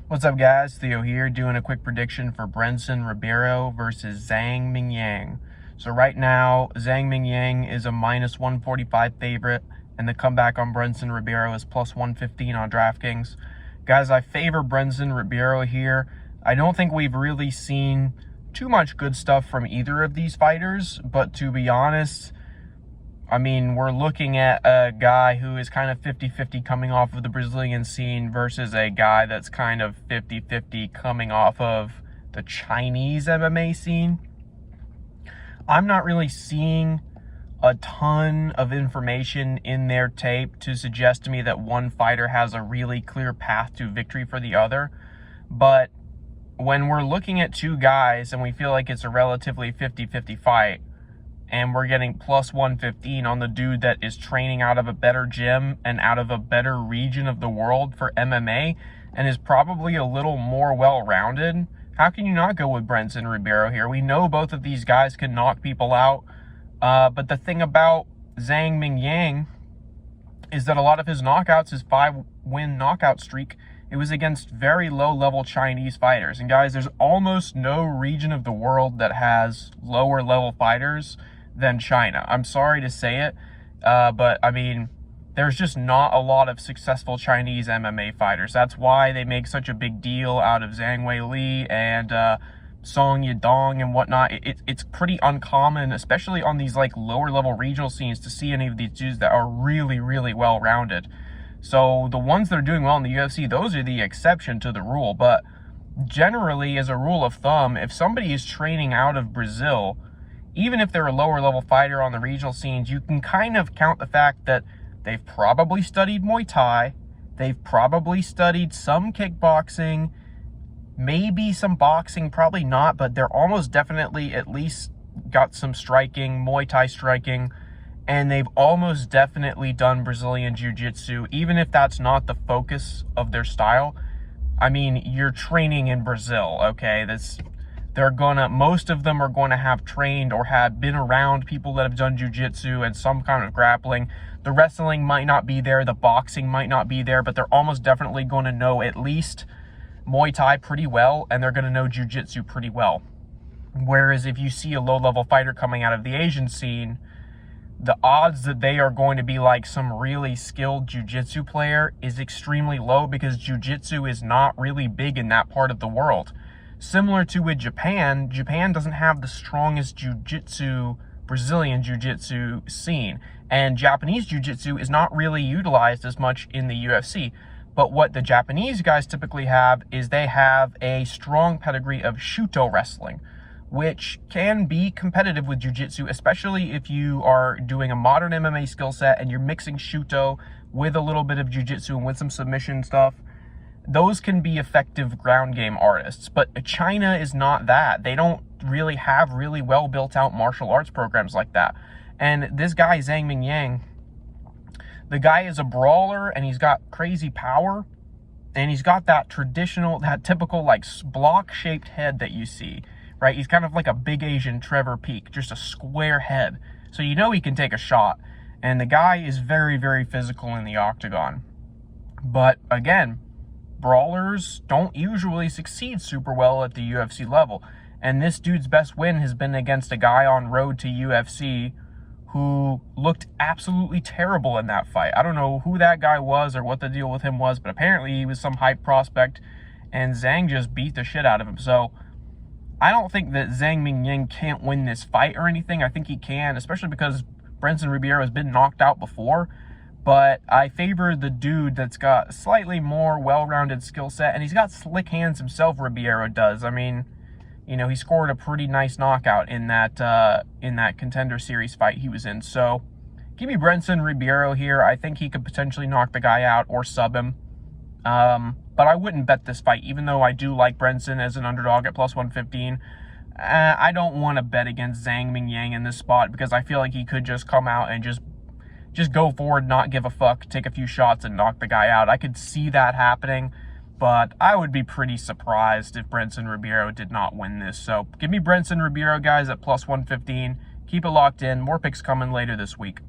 What's up, guys? Theo here, doing a quick prediction for Brendson Ribiero versus Zhang Mingyang. So right now, Zhang Mingyang is a minus 145 favorite, and the comeback on Brendson Ribiero is plus 115 on DraftKings. Guys, I favor Brendson Ribiero here. I don't think we've really seen too much good stuff from either of these fighters, but to be honest, I mean, we're looking at a guy who is kind of 50-50 coming off of the Brazilian scene versus a guy that's kind of 50-50 coming off of the Chinese MMA scene. I'm not really seeing a ton of information in their tape to suggest to me that one fighter has a really clear path to victory for the other. But when we're looking at two guys and we feel like it's a relatively 50-50 fight, and we're getting plus 115 on the dude that is training out of a better gym and out of a better region of the world for MMA and is probably a little more well-rounded, how can you not go with Brendson Ribiero here? We know both of these guys can knock people out, but the thing about Zhang Mingyang is that a lot of his knockouts, his 5-win knockout streak, it was against very low-level Chinese fighters. And guys, there's almost no region of the world that has lower-level fighters than China. I'm sorry to say it, but I mean, there's just not a lot of successful Chinese MMA fighters. That's why they make such a big deal out of Zhang Weili and Song Yadong and whatnot. It's pretty uncommon, especially on these like lower level regional scenes, to see any of these dudes that are really, really well rounded. So the ones that are doing well in the UFC, those are the exception to the rule. But generally, as a rule of thumb, if somebody is training out of Brazil, even if they're a lower level fighter on the regional scenes, you can kind of count the fact that they've probably studied Muay Thai, they've probably studied some kickboxing, maybe some boxing, probably not, but they're almost definitely at least got some striking, Muay Thai striking, and they've almost definitely done Brazilian Jiu-Jitsu, even if that's not the focus of their style. I mean, you're training in Brazil, okay? Most of them are going to have trained or have been around people that have done jiu-jitsu and some kind of grappling. The wrestling might not be there, the boxing might not be there, but they're almost definitely going to know at least Muay Thai pretty well, and they're going to know jiu-jitsu pretty well. Whereas if you see a low-level fighter coming out of the Asian scene, the odds that they are going to be like some really skilled jiu-jitsu player is extremely low, because jiu-jitsu is not really big in that part of the world. Similar to with Japan, Japan doesn't have the strongest jiu-jitsu, Brazilian jiu-jitsu scene. And Japanese jiu-jitsu is not really utilized as much in the UFC. But what the Japanese guys typically have is they have a strong pedigree of Shuto wrestling, which can be competitive with jiu-jitsu, especially if you are doing a modern MMA skill set and you're mixing Shuto with a little bit of jiu-jitsu and with some submission stuff. Those can be effective ground game artists, but China is not that. They don't really have really well built out martial arts programs like that. And this guy, Zhang Mingyang, the guy is a brawler and he's got crazy power, and he's got that typical like block shaped head that you see, right? He's kind of like a big Asian Trevor Peak, just a square head. So you know he can take a shot. And the guy is very, very physical in the octagon. But again, brawlers don't usually succeed super well at the UFC level. And this dude's best win has been against a guy on road to UFC who looked absolutely terrible in that fight. I don't know who that guy was or what the deal with him was, but apparently he was some hype prospect, and Zhang just beat the shit out of him. So I don't think that Zhang Mingyang can't win this fight or anything. I think he can, especially because Brendson Ribiero has been knocked out before. But I favor the dude that's got a slightly more well-rounded skill set, and he's got slick hands himself, Ribiero does. I mean, you know, he scored a pretty nice knockout in that Contender Series fight he was in. So give me Brendson Ribiero here. I think he could potentially knock the guy out or sub him. But I wouldn't bet this fight, even though I do like Brendson as an underdog at plus 115. I don't want to bet against Zhang Mingyang in this spot, because I feel like he could just come out and just go forward, not give a fuck, take a few shots, and knock the guy out. I could see that happening, but I would be pretty surprised if Brendson Ribiero did not win this. So give me Brendson Ribiero, guys, at plus 115. Keep it locked in. More picks coming later this week.